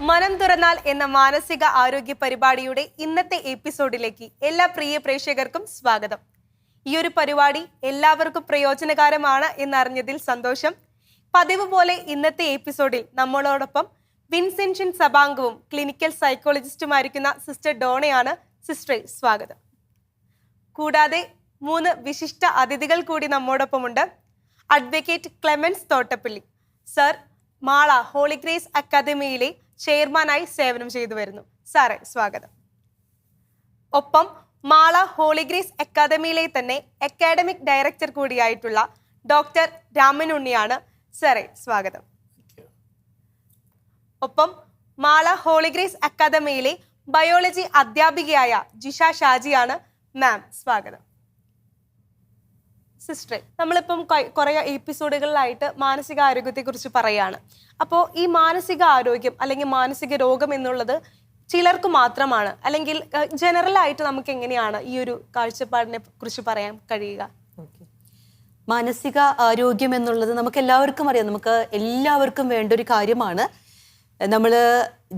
മനം തുറന്നാൽ എന്ന മാനസിക ആരോഗ്യ പരിപാടിയുടെ ഇന്നത്തെ എപ്പിസോഡിലേക്ക് എല്ലാ പ്രിയ പ്രേക്ഷകർക്കും സ്വാഗതം. ഈ ഒരു പരിപാടി എല്ലാവർക്കും പ്രയോജനകരമാണ് എന്നറിഞ്ഞതിൽ സന്തോഷം. പതിവ് പോലെ ഇന്നത്തെ എപ്പിസോഡിൽ നമ്മളോടൊപ്പം വിൻസെൻഷൻ സഭാംഗവും ക്ലിനിക്കൽ സൈക്കോളജിസ്റ്റുമായിരിക്കുന്ന സിസ്റ്റർ ഡോണയാണ്. സിസ്റ്ററെ സ്വാഗതം. കൂടാതെ 3 വിശിഷ്ട അതിഥികൾ കൂടി നമ്മോടൊപ്പമുണ്ട്. Advocate Clemens Thottappally sir, Mala Holy Grace അക്കാദമിയിലെ ചെയർമാനായി സേവനം ചെയ്തു വരുന്നു. സാറേ സ്വാഗതം. ഒപ്പം മാള ഹോളി ഗ്രേസ് അക്കാദമിയിലെ തന്നെ അക്കാഡമിക് ഡയറക്ടർ കൂടിയായിട്ടുള്ള ഡോക്ടർ രാമൻ ഉണ്ണിയാണ്. സാറേ സ്വാഗതം. ഒപ്പം മാള ഹോളി ഗ്രേസ് അക്കാദമിയിലെ ബയോളജി അധ്യാപികയായ ജിഷ ഷാജിയാണ്. മാം സ്വാഗതം. സിസ്റ്ററെ, നമ്മളിപ്പം കുറേ എപ്പിസോഡുകളിലായിട്ട് മാനസിക ആരോഗ്യത്തെക്കുറിച്ച് പറയുകയാണ്. അപ്പോൾ ഈ മാനസിക ആരോഗ്യം അല്ലെങ്കിൽ മാനസിക രോഗം എന്നുള്ളത് ചിലർക്ക് മാത്രമാണ്, അല്ലെങ്കിൽ ജനറൽ ആയിട്ട് നമുക്ക് എങ്ങനെയാണ് ഈ ഒരു കാഴ്ചപ്പാടിനെ കുറിച്ച് പറയാൻ കഴിയുക? മാനസിക ആരോഗ്യം എന്നുള്ളത് നമുക്ക് എല്ലാവർക്കും അറിയാം, നമുക്ക് എല്ലാവർക്കും വേണ്ട ഒരു കാര്യമാണ്. നമ്മൾ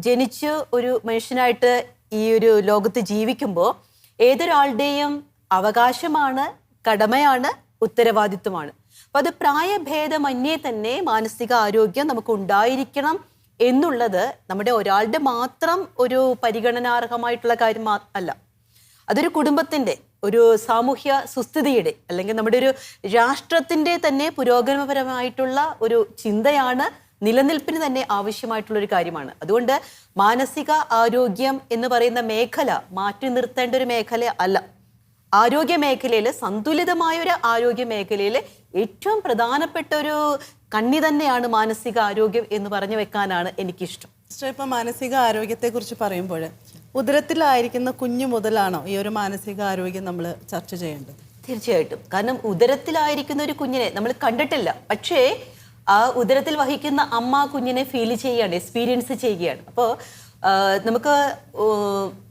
ജനിച്ച് ഒരു മനുഷ്യനായിട്ട് ഈ ഒരു ലോകത്ത് ജീവിക്കുമ്പോൾ ഏതൊരാളുടെയും അവകാശമാണ്, കടമയാണ്, ഉത്തരവാദിത്വമാണ്. അപ്പോൾ അത് പ്രായഭേദമന്യേ തന്നെ മാനസിക ആരോഗ്യം നമുക്ക് ഉണ്ടായിരിക്കണം എന്നുള്ളത് നമ്മുടെ ഒരാളുടെ മാത്രം ഒരു പരിഗണനാർഹമായിട്ടുള്ള കാര്യം അല്ല. അതൊരു കുടുംബത്തിൻ്റെ, ഒരു സാമൂഹ്യ സുസ്ഥിതിയുടെ, അല്ലെങ്കിൽ നമ്മുടെ ഒരു രാഷ്ട്രത്തിൻ്റെ തന്നെ പുരോഗമനപരമായിട്ടുള്ള ഒരു ചിന്തയാണ്, നിലനിൽപ്പിന് തന്നെ ആവശ്യമായിട്ടുള്ളൊരു കാര്യമാണ്. അതുകൊണ്ട് മാനസിക ആരോഗ്യം എന്ന് പറയുന്ന മേഖല മാറ്റി നിർത്തേണ്ട ഒരു മേഖല അല്ല. ആരോഗ്യ മേഖലയിൽ, സന്തുലിതമായ ഒരു ആരോഗ്യ മേഖലയിൽ ഏറ്റവും പ്രധാനപ്പെട്ട ഒരു കണ്ണി തന്നെയാണ് മാനസിക ആരോഗ്യം എന്ന് പറഞ്ഞു വെക്കാനാണ് എനിക്കിഷ്ടം. ഇപ്പം മാനസിക ആരോഗ്യത്തെക്കുറിച്ച് പറയുമ്പോൾ ഉദരത്തിലായിരിക്കുന്ന കുഞ്ഞു മുതലാണോ ഈ ഒരു മാനസിക ആരോഗ്യം നമ്മൾ ചർച്ച ചെയ്യേണ്ടത്? തീർച്ചയായിട്ടും. കാരണം ഉദരത്തിലായിരിക്കുന്ന ഒരു കുഞ്ഞിനെ നമ്മൾ കണ്ടിട്ടില്ല, പക്ഷേ ആ ഉദരത്തിൽ വഹിക്കുന്ന അമ്മ കുഞ്ഞിനെ ഫീൽ ചെയ്യുകയാണ്, എക്സ്പീരിയൻസ് ചെയ്യുകയാണ്. അപ്പോൾ നമുക്ക്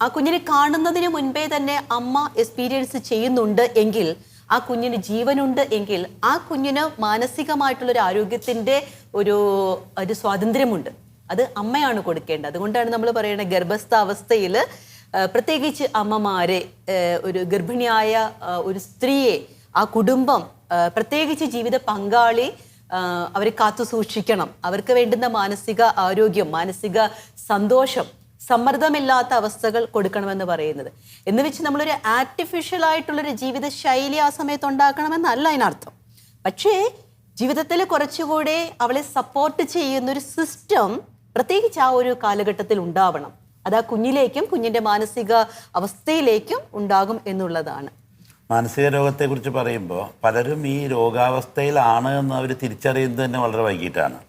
ആ കുഞ്ഞിനെ കാണുന്നതിന് മുൻപേ തന്നെ അമ്മ എക്സ്പീരിയൻസ് ചെയ്യുന്നുണ്ട് എങ്കിൽ, ആ കുഞ്ഞിന് ജീവനുണ്ട് എങ്കിൽ, ആ കുഞ്ഞിന് മാനസികമായിട്ടുള്ളൊരു ആരോഗ്യത്തിൻ്റെ ഒരു സ്വാതന്ത്ര്യമുണ്ട്. അത് അമ്മയാണ് കൊടുക്കേണ്ടത്. അതുകൊണ്ടാണ് നമ്മൾ പറയുന്നത്, ഗർഭസ്ഥാവസ്ഥയിൽ പ്രത്യേകിച്ച് അമ്മമാരെ, ഒരു ഗർഭിണിയായ ഒരു സ്ത്രീയെ, ആ കുടുംബം, പ്രത്യേകിച്ച് ജീവിത പങ്കാളി അവരെ കാത്തു സൂക്ഷിക്കണം. അവർക്ക് വേണ്ടുന്ന മാനസിക ആരോഗ്യം, മാനസിക സന്തോഷം, സമ്മർദ്ദമില്ലാത്ത അവസ്ഥകൾ കൊടുക്കണമെന്ന് പറയുന്നത്. എന്ന് വെച്ച് നമ്മളൊരു ആർട്ടിഫിഷ്യൽ ആയിട്ടുള്ളൊരു ജീവിത ശൈലി ആ സമയത്ത് ഉണ്ടാക്കണമെന്നല്ല അതിനർത്ഥം. പക്ഷേ ജീവിതത്തിൽ കുറച്ചുകൂടെ അവളെ സപ്പോർട്ട് ചെയ്യുന്നൊരു സിസ്റ്റം പ്രത്യേകിച്ച് ആ ഒരു കാലഘട്ടത്തിൽ ഉണ്ടാവണം. അത് ആ കുഞ്ഞിലേക്കും കുഞ്ഞിൻ്റെ മാനസിക അവസ്ഥയിലേക്കും ഉണ്ടാകും എന്നുള്ളതാണ്. മാനസിക രോഗത്തെക്കുറിച്ച് പറയുമ്പോൾ പലരും ഈ രോഗാവസ്ഥയിലാണ് എന്ന് അവർ തിരിച്ചറിയുന്നത് തന്നെ വളരെ വൈകിട്ടാണ്.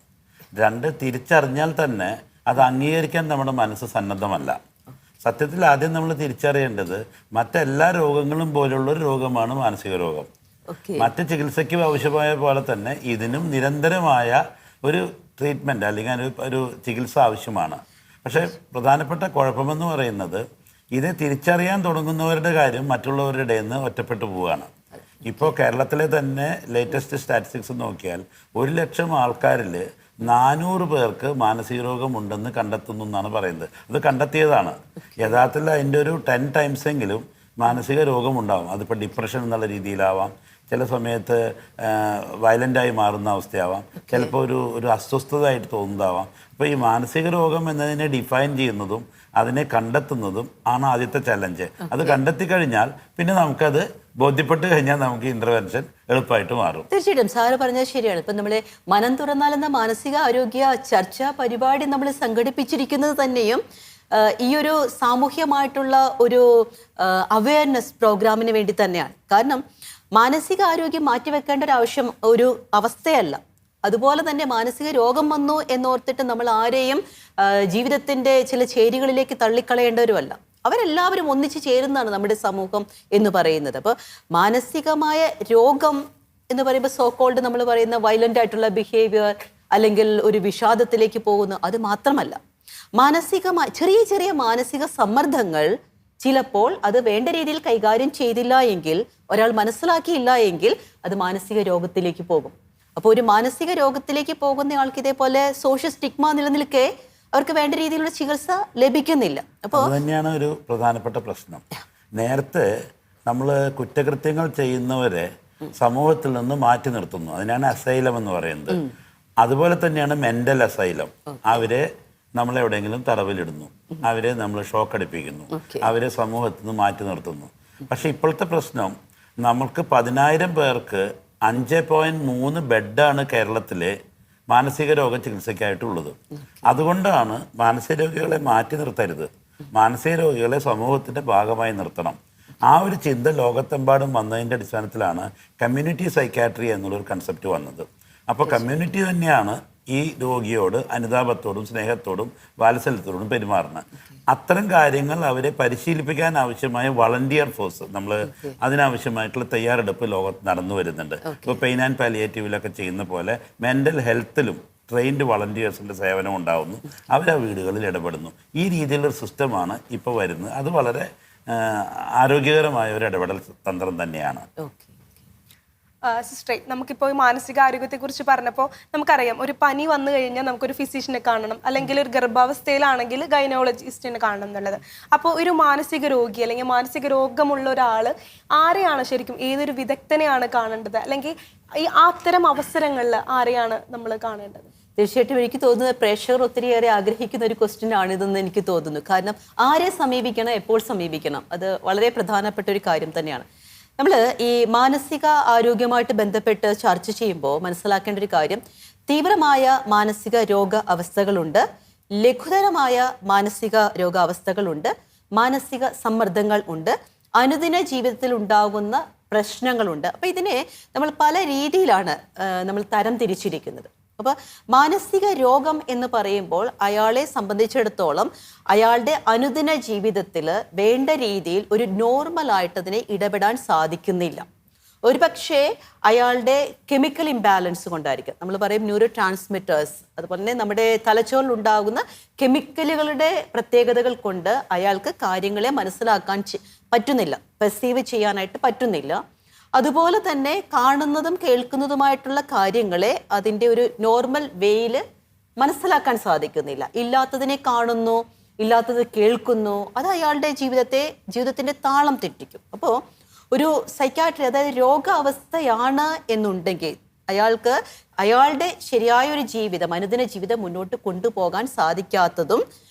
2, തിരിച്ചറിഞ്ഞാൽ തന്നെ അത് അംഗീകരിക്കാൻ നമ്മുടെ മനസ്സ് സന്നദ്ധമല്ല. സത്യത്തിൽ ആദ്യം നമ്മൾ തിരിച്ചറിയേണ്ടത് മറ്റെല്ലാ രോഗങ്ങളും പോലുള്ളൊരു രോഗമാണ് മാനസിക രോഗം. മറ്റ് ചികിത്സയ്ക്ക് ആവശ്യമായ പോലെ തന്നെ ഇതിനും നിരന്തരമായ ഒരു ട്രീറ്റ്മെൻറ്റ് അല്ലെങ്കിൽ ഒരു ചികിത്സ ആവശ്യമാണ്. പക്ഷേ പ്രധാനപ്പെട്ട കുഴപ്പമെന്ന് പറയുന്നത്, ഇത് തിരിച്ചറിയാൻ തുടങ്ങുന്നവരുടെ കാര്യം മറ്റുള്ളവരുടെ നിന്ന് ഒറ്റപ്പെട്ടു പോവുകയാണ്. ഇപ്പോൾ കേരളത്തിലെ തന്നെ ലേറ്റസ്റ്റ് സ്റ്റാറ്റിസ്റ്റിക്സ് നോക്കിയാൽ 100,000 ആൾക്കാരിൽ 400 പേർക്ക് മാനസിക രോഗം ഉണ്ടെന്ന് കണ്ടെത്തുന്നു എന്നാണ് പറയുന്നത്. അത് കണ്ടെത്തിയതാണ്. യഥാർത്ഥത്തിൽ അതിൻ്റെ ഒരു 10 ടൈംസെങ്കിലും മാനസിക രോഗം ഉണ്ടാവും. അതിപ്പോൾ ഡിപ്രഷൻ എന്നുള്ള രീതിയിലാവാം, ചില സമയത്ത് വയലൻ്റായി മാറുന്ന അവസ്ഥയാവാം, ചിലപ്പോൾ ഒരു അസ്വസ്ഥതയായിട്ട് തോന്നുന്നതാവാം. അപ്പോൾ ഈ മാനസിക രോഗം എന്നതിനെ ഡിഫൈൻ ചെയ്യുന്നതും അതിനെ കണ്ടെത്തുന്നതും ആണ് ആദ്യത്തെ ചലഞ്ച്. അത് കണ്ടെത്തി കഴിഞ്ഞാൽ പിന്നെ നമുക്കത് ബോധ്യപ്പെട്ട് കഴിഞ്ഞാൽ നമുക്ക് ഇന്റർവെൻഷൻ എളുപ്പമായിട്ട് മാറും. തീർച്ചയായിട്ടും സാറ് പറഞ്ഞത് ശരിയാണ്. ഇപ്പം നമ്മൾ മനം തുറന്നാൽ എന്ന മാനസിക ആരോഗ്യ ചർച്ചാ പരിപാടി നമ്മൾ സംഘടിപ്പിച്ചിരിക്കുന്നത് തന്നെയും ഈ ഒരു സാമൂഹ്യമായിട്ടുള്ള ഒരു അവയർനെസ് പ്രോഗ്രാമിന് വേണ്ടി തന്നെയാണ്. കാരണം മാനസിക ആരോഗ്യം മാറ്റിവെക്കേണ്ട ഒരു ഒരു അവസ്ഥയല്ല. അതുപോലെ തന്നെ മാനസിക രോഗം വന്നു എന്നോർത്തിട്ട് നമ്മൾ ആരെയും ജീവിതത്തിൻ്റെ ചില ചേരികളിലേക്ക് തള്ളിക്കളയേണ്ടവരുമല്ല. അവരെല്ലാവരും ഒന്നിച്ച് ചേരുന്നതാണ് നമ്മുടെ സമൂഹം എന്ന് പറയുന്നത്. അപ്പോൾ മാനസികമായ രോഗം എന്ന് പറയുമ്പോൾ സോക്കോൾഡ് നമ്മൾ പറയുന്ന വയലൻ്റ് ആയിട്ടുള്ള ബിഹേവിയർ അല്ലെങ്കിൽ ഒരു വിഷാദത്തിലേക്ക് പോകുന്നു, അത് മാത്രമല്ല. മാനസികമായ ചെറിയ ചെറിയ മാനസിക സമ്മർദ്ദങ്ങൾ ചിലപ്പോൾ അത് വേണ്ട രീതിയിൽ കൈകാര്യം ചെയ്തില്ല എങ്കിൽ, ഒരാൾ മനസ്സിലാക്കിയില്ല എങ്കിൽ അത് മാനസിക രോഗത്തിലേക്ക് പോകും. അപ്പോൾ ഒരു മാനസിക രോഗത്തിലേക്ക് പോകുന്ന ആൾക്ക് ഇതേപോലെ സോഷ്യൽ സ്റ്റിഗ്മ നിലനിൽക്കെ അവർക്ക് വേണ്ട രീതിയിലുള്ള ചികിത്സ ലഭിക്കുന്നില്ല. അപ്പോൾ അത് തന്നെയാണ് ഒരു പ്രധാനപ്പെട്ട പ്രശ്നം. നേരത്തെ നമ്മൾ കുറ്റകൃത്യങ്ങൾ ചെയ്യുന്നവരെ സമൂഹത്തിൽ നിന്ന് മാറ്റി നിർത്തുന്നു, അതിനാണ് അസൈലം എന്ന് പറയുന്നത്. അതുപോലെ തന്നെയാണ് മെന്റൽ അസൈലം. അവരെ നമ്മളെവിടെയെങ്കിലും തടവിലിടുന്നു, അവരെ നമ്മൾ ഷോക്ക് അടിപ്പിക്കുന്നു, അവരെ സമൂഹത്തിൽ നിന്ന് മാറ്റി നിർത്തുന്നു. പക്ഷെ ഇപ്പോഴത്തെ പ്രശ്നം, നമുക്ക് 10,000 പേർക്ക് 5.3 ബെഡാണ് കേരളത്തിലെ മാനസിക രോഗ ചികിത്സയ്ക്കായിട്ടുള്ളത്. അതുകൊണ്ടാണ് മാനസിക രോഗികളെ മാറ്റി നിർത്തരുത്, മാനസിക രോഗികളെ സമൂഹത്തിൻ്റെ ഭാഗമായി നിർത്തണം. ആ ഒരു ചിന്ത ലോകത്തെമ്പാടും വന്നതിൻ്റെ അടിസ്ഥാനത്തിലാണ് കമ്മ്യൂണിറ്റി സൈക്കാട്രി എന്നുള്ളൊരു കൺസെപ്റ്റ് വന്നത്. അപ്പോൾ കമ്മ്യൂണിറ്റി തന്നെയാണ് ഈ രോഗിയോട് അനുതാപത്തോടും സ്നേഹത്തോടും വാത്സല്യത്തോടും പെരുമാറുന്നത്. അത്തരം കാര്യങ്ങൾ അവരെ പരിശീലിപ്പിക്കാൻ ആവശ്യമായ വളണ്ടിയർ ഫോഴ്സ്, നമ്മൾ അതിനാവശ്യമായിട്ടുള്ള തയ്യാറെടുപ്പ് ലോകത്ത് നടന്നു വരുന്നുണ്ട്. ഇപ്പോൾ പെയിൻ ആൻഡ് പാലിയേറ്റീവിലൊക്കെ ചെയ്യുന്ന പോലെ മെൻ്റൽ ഹെൽത്തിലും ട്രെയിൻഡ് വളണ്ടിയേഴ്സിൻ്റെ സേവനം ഉണ്ടാവുന്നു, അവർ ആ വീടുകളിൽ ഇടപെടുന്നു. ഈ രീതിയിലുള്ള സിസ്റ്റമാണ് ഇപ്പോൾ വരുന്നത്. അത് വളരെ ആരോഗ്യകരമായ ഒരു ഇടപെടൽ തന്ത്രം തന്നെയാണ്. സിസ്റ്ററെ, നമുക്കിപ്പോൾ മാനസിക ആരോഗ്യത്തെക്കുറിച്ച് പറഞ്ഞപ്പോൾ നമുക്കറിയാം, ഒരു പനി വന്നു കഴിഞ്ഞാൽ നമുക്കൊരു ഫിസിഷ്യനെ കാണണം, അല്ലെങ്കിൽ ഒരു ഗർഭാവസ്ഥയിലാണെങ്കിൽ ഗൈനോളജിസ്റ്റിനെ കാണണം എന്നുള്ളത്. അപ്പോൾ ഒരു മാനസിക രോഗി അല്ലെങ്കിൽ മാനസിക രോഗമുള്ള ഒരാൾ ആരെയാണ് ശരിക്കും, ഏതൊരു വിദഗ്ധനെയാണ് കാണേണ്ടത്, അല്ലെങ്കിൽ ഈ അത്തരം അവസരങ്ങളിൽ ആരെയാണ് നമ്മൾ കാണേണ്ടത്? തീർച്ചയായിട്ടും എനിക്ക് തോന്നുന്നത് പ്രേക്ഷകർ ഒത്തിരിയേറെ ആഗ്രഹിക്കുന്ന ഒരു ക്വസ്റ്റ്യൻ ആണിതെന്ന് എനിക്ക് തോന്നുന്നു. കാരണം ആരെ സമീപിക്കണം, എപ്പോൾ സമീപിക്കണം, അത് വളരെ പ്രധാനപ്പെട്ട ഒരു കാര്യം തന്നെയാണ്. നമ്മൾ ഈ മാനസിക ആരോഗ്യമായിട്ട് ബന്ധപ്പെട്ട് ചർച്ച ചെയ്യുമ്പോൾ മനസ്സിലാക്കേണ്ട ഒരു കാര്യം, തീവ്രമായ മാനസിക രോഗ അവസ്ഥകളുണ്ട്, ലഘുതരമായ മാനസിക രോഗാവസ്ഥകളുണ്ട്, മാനസിക സമ്മർദ്ദങ്ങൾ ഉണ്ട്, അനുദിന ജീവിതത്തിൽ ഉണ്ടാകുന്ന പ്രശ്നങ്ങളുണ്ട്. അപ്പോൾ ഇതിനെ നമ്മൾ പല രീതിയിലാണ് നമ്മൾ തരം തിരിച്ചിരിക്കുന്നത്. അപ്പോൾ മാനസിക രോഗം എന്ന് പറയുമ്പോൾ അയാളെ സംബന്ധിച്ചിടത്തോളം അയാളുടെ അനുദിന ജീവിതത്തിൽ വേണ്ട രീതിയിൽ ഒരു നോർമലായിട്ട് അതിനെ ഇടപെടാൻ സാധിക്കുന്നില്ല. ഒരുപക്ഷെ അയാളുടെ കെമിക്കൽ ഇംബാലൻസ് കൊണ്ടായിരിക്കും. നമ്മൾ പറയും ന്യൂറോ ട്രാൻസ്മിറ്റേഴ്സ്, അതുപോലെ തന്നെ നമ്മുടെ തലച്ചോറിൽ ഉണ്ടാകുന്ന കെമിക്കലുകളുടെ പ്രത്യേകതകൾ കൊണ്ട് അയാൾക്ക് കാര്യങ്ങളെ മനസ്സിലാക്കാൻ പറ്റുന്നില്ല, പെർസീവ് ചെയ്യാനായിട്ട് പറ്റുന്നില്ല. അതുപോലെ തന്നെ കാണുന്നതും കേൾക്കുന്നതുമായിട്ടുള്ള കാര്യങ്ങളെ അതിൻ്റെ ഒരു നോർമൽ വേയിൽ മനസ്സിലാക്കാൻ സാധിക്കുന്നില്ല. ഇല്ലാത്തതിനെ കാണുന്നു, ഇല്ലാത്തത് കേൾക്കുന്നു, അത് അയാളുടെ ജീവിതത്തിൻ്റെ താളം തെറ്റിക്കും. അപ്പോൾ ഒരു സൈക്കാട്രി, അതായത് രോഗാവസ്ഥയാണ് എന്നുണ്ടെങ്കിൽ അയാൾക്ക് അയാളുടെ ശരിയായ ഒരു ജീവിതം, അനുദിന ജീവിതം മുന്നോട്ട് കൊണ്ടുപോകാൻ സാധിക്കാത്തതും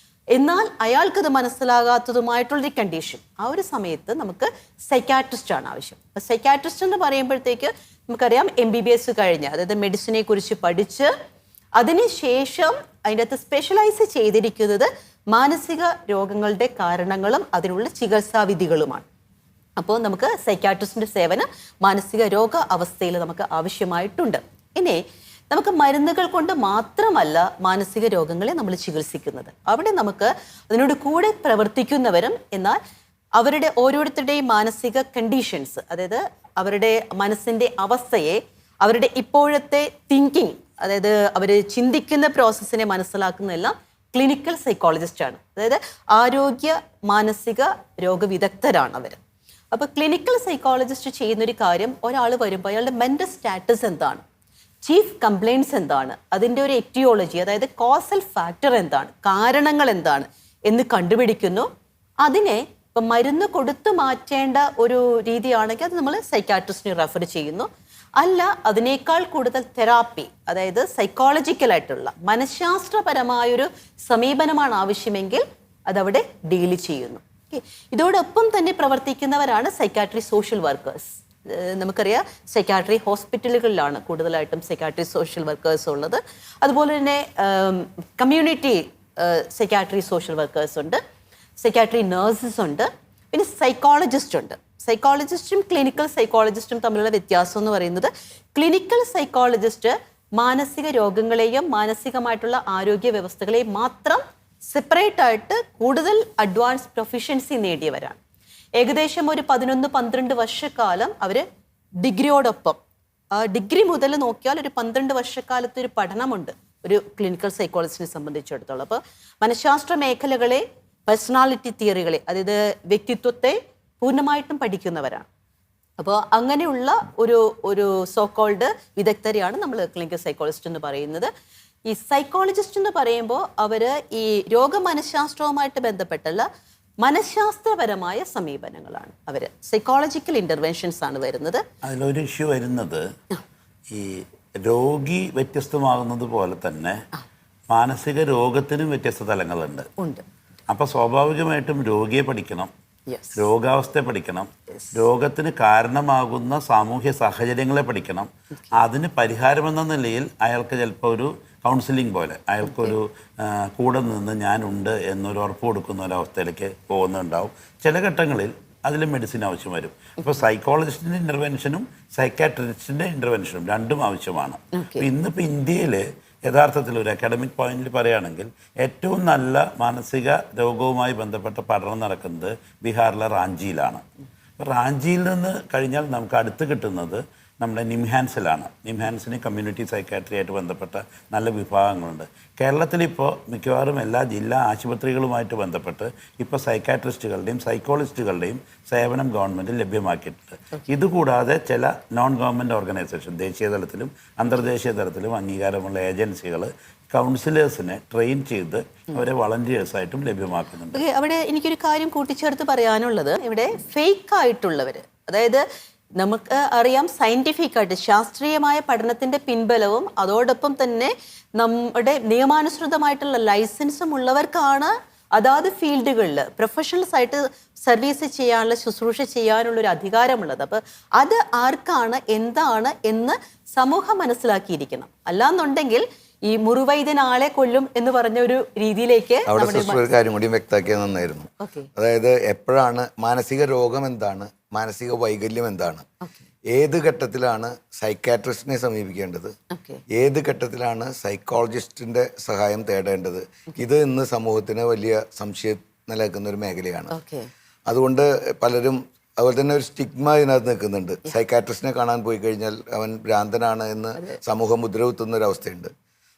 എന്നാൽ അയാൾക്കത് മനസ്സിലാകാത്തതുമായിട്ടുള്ളൊരു കണ്ടീഷൻ, ആ ഒരു സമയത്ത് നമുക്ക് സൈക്കാട്രിസ്റ്റാണ് ആവശ്യം. അപ്പോൾ സൈക്കാട്രിസ്റ്റ് എന്ന് പറയുമ്പോഴത്തേക്ക് നമുക്കറിയാം MBBS കഴിഞ്ഞ്, അതായത് മെഡിസിനെ കുറിച്ച് പഠിച്ച് അതിനുശേഷം അതിൻ്റെ അകത്ത് സ്പെഷ്യലൈസ് ചെയ്തിരിക്കുന്നത് മാനസിക രോഗങ്ങളുടെ കാരണങ്ങളും അതിനുള്ള ചികിത്സാവിധികളുമാണ്. അപ്പോൾ നമുക്ക് സൈക്കാട്രിസ്റ്റിൻ്റെ സേവനം മാനസിക രോഗ അവസ്ഥയിൽ നമുക്ക് ആവശ്യമായിട്ടുണ്ട്. ഇനി നമുക്ക് മരുന്നുകൾ കൊണ്ട് മാത്രമല്ല മാനസിക രോഗങ്ങളെ നമ്മൾ ചികിത്സിക്കുന്നത്. അവിടെ നമുക്ക് അതിനോട് കൂടെ പ്രവർത്തിക്കുന്നവരും എന്നാൽ അവരുടെ ഓരോരുത്തരുടെയും മാനസിക കണ്ടീഷൻസ്, അതായത് അവരുടെ മനസ്സിൻ്റെ അവസ്ഥയെ, അവരുടെ ഇപ്പോഴത്തെ തിങ്കിങ്, അതായത് അവർ ചിന്തിക്കുന്ന പ്രോസസ്സിനെ മനസ്സിലാക്കുന്നതെല്ലാം ക്ലിനിക്കൽ സൈക്കോളജിസ്റ്റാണ്. അതായത് ആരോഗ്യ മാനസിക രോഗവിദഗ്ധരാണ് അവർ. അപ്പോൾ ക്ലിനിക്കൽ സൈക്കോളജിസ്റ്റ് ചെയ്യുന്നൊരു കാര്യം, ഒരാൾ വരുമ്പോൾ അയാളുടെ മെൻ്റൽ സ്റ്റാറ്റസ് എന്താണ്, ചീഫ് കംപ്ലയിൻറ്റ്സ് എന്താണ്, അതിൻ്റെ ഒരു എറ്റിയോളജി, അതായത് കോസൽ ഫാക്ടർ എന്താണ്, കാരണങ്ങൾ എന്താണ് എന്ന് കണ്ടുപിടിക്കുന്നു. അതിനെ ഇപ്പം മരുന്ന് കൊടുത്തു മാറ്റേണ്ട ഒരു രീതിയാണെങ്കിൽ അത് നമ്മൾ സൈക്കാട്രിസ്റ്റിനെ റെഫർ ചെയ്യുന്നു. അല്ല, അതിനേക്കാൾ കൂടുതൽ തെറാപ്പി, അതായത് സൈക്കോളജിക്കലായിട്ടുള്ള മനഃശാസ്ത്രപരമായൊരു സമീപനമാണ് ആവശ്യമെങ്കിൽ അതവിടെ ഡീൽ ചെയ്യുന്നു. ഇതോടൊപ്പം തന്നെ പ്രവർത്തിക്കുന്നവരാണ് സൈക്കാട്രി സോഷ്യൽ വർക്കേഴ്സ്. നമുക്കറിയാം സൈക്കാട്രി ഹോസ്പിറ്റലുകളിലാണ് കൂടുതലായിട്ടും സൈക്കാട്രി സോഷ്യൽ വർക്കേഴ്സ് ഉള്ളത്. അതുപോലെ തന്നെ കമ്മ്യൂണിറ്റി സൈക്കാട്രി സോഷ്യൽ വർക്കേഴ്സ് ഉണ്ട്, സൈക്കാട്രി നഴ്സസ് ഉണ്ട്, പിന്നെ സൈക്കോളജിസ്റ്റ് ഉണ്ട്. സൈക്കോളജിസ്റ്റും ക്ലിനിക്കൽ സൈക്കോളജിസ്റ്റും തമ്മിലുള്ള വ്യത്യാസം എന്ന് പറയുന്നത്, ക്ലിനിക്കൽ സൈക്കോളജിസ്റ്റ് മാനസിക രോഗങ്ങളെയും മാനസികമായിട്ടുള്ള ആരോഗ്യ വ്യവസ്ഥകളെയും മാത്രം സെപ്പറേറ്റ് ആയിട്ട് കൂടുതൽ അഡ്വാൻസ് പ്രൊഫിഷ്യൻസി നേടിയവരാണ്. ഏകദേശം ഒരു 11-12 വർഷക്കാലം അവർ ഡിഗ്രിയോടൊപ്പം, ഡിഗ്രി മുതൽ നോക്കിയാൽ ഒരു 12 വർഷക്കാലത്തെ ഒരു പഠനമുണ്ട് ഒരു ക്ലിനിക്കൽ സൈക്കോളജിസ്റ്റിനെ സംബന്ധിച്ചിടത്തോളം. അപ്പോൾ മനഃശാസ്ത്ര മേഖലകളെ, പേഴ്സണാലിറ്റി തിയറികളെ, അതായത് വ്യക്തിത്വത്തെ പൂർണ്ണമായിട്ടും പഠിക്കുന്നവരാണ്. അപ്പോൾ അങ്ങനെയുള്ള ഒരു സോ കോൾഡ് വിദഗ്ധരെയാണ് നമ്മൾ ക്ലിനിക്കൽ സൈക്കോളജിസ്റ്റ് എന്ന് പറയുന്നത്. ഈ സൈക്കോളജിസ്റ്റ് എന്ന് പറയുമ്പോൾ അവര് ഈ രോഗമനഃശാസ്ത്രവുമായിട്ട് ബന്ധപ്പെട്ടുള്ള മനഃശാസ്ത്രപരമായ സമീപനങ്ങളാണ് അവര്. സൈക്കോളജിക്കൽ ഇന്റർവെൻഷൻസ് ആണ് വരുന്നത്. അതിലൊരു ഇഷ്യൂ വരുന്നത് ഈ രോഗി വ്യത്യസ്തമാകുന്നത് പോലെ തന്നെ മാനസിക രോഗത്തിനും വ്യത്യസ്ത തലങ്ങളുണ്ട്. ഉണ്ട്. അപ്പോൾ സ്വാഭാവികമായിട്ടും രോഗിയെ പഠിക്കണം, Yes. രോഗാവസ്ഥയെ പഠിക്കണം, രോഗത്തിന് കാരണമാകുന്ന സാമൂഹ്യ സാഹചര്യങ്ങളെ പഠിക്കണം. അതിന് പരിഹാരമെന്ന നിലയിൽ അയാൾക്ക് ചിലപ്പോൾ ഒരു കൗൺസിലിംഗ് പോലെ അയാൾക്കൊരു കൂടെ നിന്ന് ഞാനുണ്ട് എന്നൊരു ഉറപ്പ് കൊടുക്കുന്ന ഒരവസ്ഥയിലേക്ക് പോകുന്നുണ്ടാവും. ചില ഘട്ടങ്ങളിൽ അതിൽ മെഡിസിൻ ആവശ്യം വരും. അപ്പോൾ സൈക്കോളജിസ്റ്റിൻ്റെ ഇൻ്റർവെൻഷനും സൈക്കാട്രിസ്റ്റിൻ്റെ ഇൻ്റർവെൻഷനും രണ്ടും ആവശ്യമാണ്. ഇന്നിപ്പോൾ ഇന്ത്യയിൽ യഥാർത്ഥത്തിൽ ഒരു അക്കാഡമിക് പോയിന്റിൽ പറയുകയാണെങ്കിൽ ഏറ്റവും നല്ല മാനസിക രോഗവുമായി ബന്ധപ്പെട്ട പഠനം നടക്കുന്നത് ബീഹാറിലെ റാഞ്ചിയിലാണ്. റാഞ്ചിയിൽ നിന്ന് കഴിഞ്ഞാൽ നമുക്ക് അടുത്ത് കിട്ടുന്നത് നമ്മുടെ നിംഹാൻസിലാണ്. നിംഹാൻസിന് കമ്മ്യൂണിറ്റി സൈക്കാട്രി ആയിട്ട് ബന്ധപ്പെട്ട നല്ല വിഭാഗങ്ങളുണ്ട്. കേരളത്തിലിപ്പോൾ മിക്കവാറും എല്ലാ ജില്ലാ ആശുപത്രികളുമായിട്ട് ബന്ധപ്പെട്ട് ഇപ്പോൾ സൈക്കാട്രിസ്റ്റുകളുടെയും സൈക്കോളജിസ്റ്റുകളുടെയും സേവനം ഗവൺമെൻറ് ലഭ്യമാക്കിയിട്ടുണ്ട്. ഇതുകൂടാതെ ചില നോൺ ഗവൺമെൻറ് ഓർഗനൈസേഷൻ ദേശീയ തലത്തിലും അന്തർദേശീയ തലത്തിലും അംഗീകാരമുള്ള ഏജൻസികൾ കൗൺസിലേഴ്സിനെ ട്രെയിൻ ചെയ്ത് അവരെ വളണ്ടിയേഴ്സായിട്ടും ലഭ്യമാക്കുന്നുണ്ട്. അവിടെ എനിക്കൊരു കാര്യം കൂട്ടിച്ചേർത്ത് പറയാനുള്ളത്, ഇവിടെ ഫേക്ക് ആയിട്ടുള്ളവർ, അതായത് നമുക്ക് അറിയാം സയന്റിഫിക് ആയിട്ട് ശാസ്ത്രീയമായ പഠനത്തിന്റെ പിൻബലവും അതോടൊപ്പം തന്നെ നമ്മുടെ നിയമാനുസൃതമായിട്ടുള്ള ലൈസൻസും ഉള്ളവർക്കാണ് അതാത് ഫീൽഡുകളിൽ പ്രൊഫഷണൽസ് ആയിട്ട് സർവീസ് ചെയ്യാനുള്ള ശുശ്രൂഷ ചെയ്യാനുള്ള ഒരു അധികാരമുള്ളത്. അപ്പോൾ അത് ആർക്കാണ് എന്താണ് എന്ന് സമൂഹം മനസ്സിലാക്കിയിരിക്കണം. അല്ലാന്നുണ്ടെങ്കിൽ ഈ മുറിവൈദ്യൻ ആളെ കൊല്ലും എന്ന് പറഞ്ഞ ഒരു രീതിയിലേക്ക് അവിടെ ഒരു കാര്യം കൂടി വ്യക്തമാക്കിയത് നന്നായിരുന്നു. അതായത് എപ്പോഴാണ് മാനസിക രോഗം എന്താണ്, മാനസിക വൈകല്യം എന്താണ്, ഏത് ഘട്ടത്തിലാണ് സൈക്കാട്രിസ്റ്റിനെ സമീപിക്കേണ്ടത്, ഏത് ഘട്ടത്തിലാണ് സൈക്കോളജിസ്റ്റിന്റെ സഹായം തേടേണ്ടത്, ഇത് ഇന്ന് സമൂഹത്തിന് വലിയ സംശയം നിലനിൽക്കുന്ന ഒരു മേഖലയാണ്. അതുകൊണ്ട് പലരും അതുപോലെ തന്നെ ഒരു സ്റ്റിഗ്മ ഇതിനകത്ത് നിൽക്കുന്നുണ്ട്. സൈക്കാട്രിസ്റ്റിനെ കാണാൻ പോയി കഴിഞ്ഞാൽ അവൻ ഭ്രാന്തനാണ് എന്ന് സമൂഹം മുദ്ര കുത്തുന്ന ഒരു അവസ്ഥയുണ്ട്.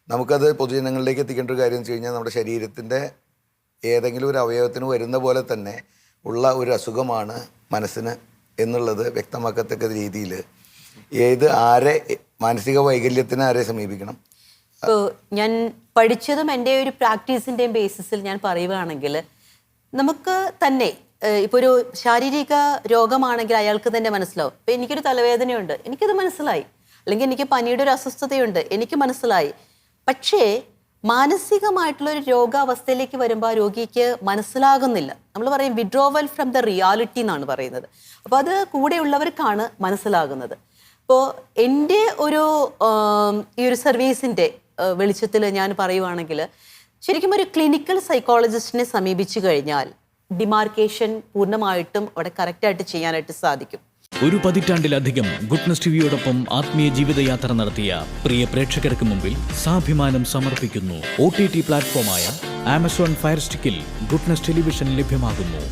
നമുക്കത് പൊതുജനങ്ങളിലേക്ക് എത്തിക്കേണ്ട ഒരു കാര്യം എന്ന് വെച്ച് കഴിഞ്ഞാൽ നമ്മുടെ ശരീരത്തിൻ്റെ ഏതെങ്കിലും ഒരു അവയവത്തിന് വരുന്ന പോലെ തന്നെ ഉള്ള ഒരു അസുഖമാണ് മനസ്സിന് എന്നുള്ളത് വ്യക്തമാക്കത്തക്ക രീതിയിൽ ആരെ മാനസിക വൈകല്യത്തിന് ആരെ സമീപിക്കണം. ഇപ്പോൾ ഞാൻ പഠിച്ചതും എൻ്റെ ഒരു പ്രാക്ടീസിൻ്റെയും ബേസിസിൽ ഞാൻ പറയുകയാണെങ്കിൽ നമുക്ക് തന്നെ ഇപ്പോൾ ഒരു ശാരീരിക രോഗമാണെങ്കിൽ അയാൾക്ക് തന്നെ മനസ്സിലാവും. ഇപ്പം എനിക്കൊരു തലവേദനയുണ്ട്, എനിക്കത് മനസ്സിലായി. അല്ലെങ്കിൽ എനിക്ക് പനിയുടെ ഒരു അസ്വസ്ഥതയുണ്ട്, എനിക്ക് മനസ്സിലായി. പക്ഷേ മാനസികമായിട്ടുള്ള ഒരു രോഗാവസ്ഥയിലേക്ക് വരുമ്പോൾ ആ രോഗിക്ക് മനസ്സിലാകുന്നില്ല. നമ്മൾ പറയും വിഡ്രോവൽ ഫ്രം ദ റിയാലിറ്റി എന്നാണ് പറയുന്നത്. അപ്പോൾ അത് കൂടെയുള്ളവർക്കാണ് മനസ്സിലാകുന്നത്. ഇപ്പോൾ എൻ്റെ ഒരു ഈ ഒരു സർവീസിൻ്റെ വെളിച്ചത്തിൽ ഞാൻ പറയുവാണെങ്കിൽ ശരിക്കും ഒരു ക്ലിനിക്കൽ സൈക്കോളജിസ്റ്റിനെ സമീപിച്ചു കഴിഞ്ഞാൽ ഡിമാർക്കേഷൻ പൂർണ്ണമായിട്ടും അവിടെ കറക്റ്റായിട്ട് ചെയ്യാനായിട്ട് സാധിക്കും. ഒരു പതിറ്റാണ്ടിലധികം ഗുഡ്നസ് ടിവിയോടൊപ്പം ആത്മീയ ജീവിതയാത്ര നടത്തിയ പ്രിയ പ്രേക്ഷകർക്ക് മുമ്പിൽ സാഭിമാനം സമർപ്പിക്കുന്നു. OTT പ്ലാറ്റ്ഫോമായ ആമസോൺ ഫയർ സ്റ്റിക്കിൽ ഗുഡ്നസ് ടെലിവിഷൻ ലഭ്യമാകുന്നു.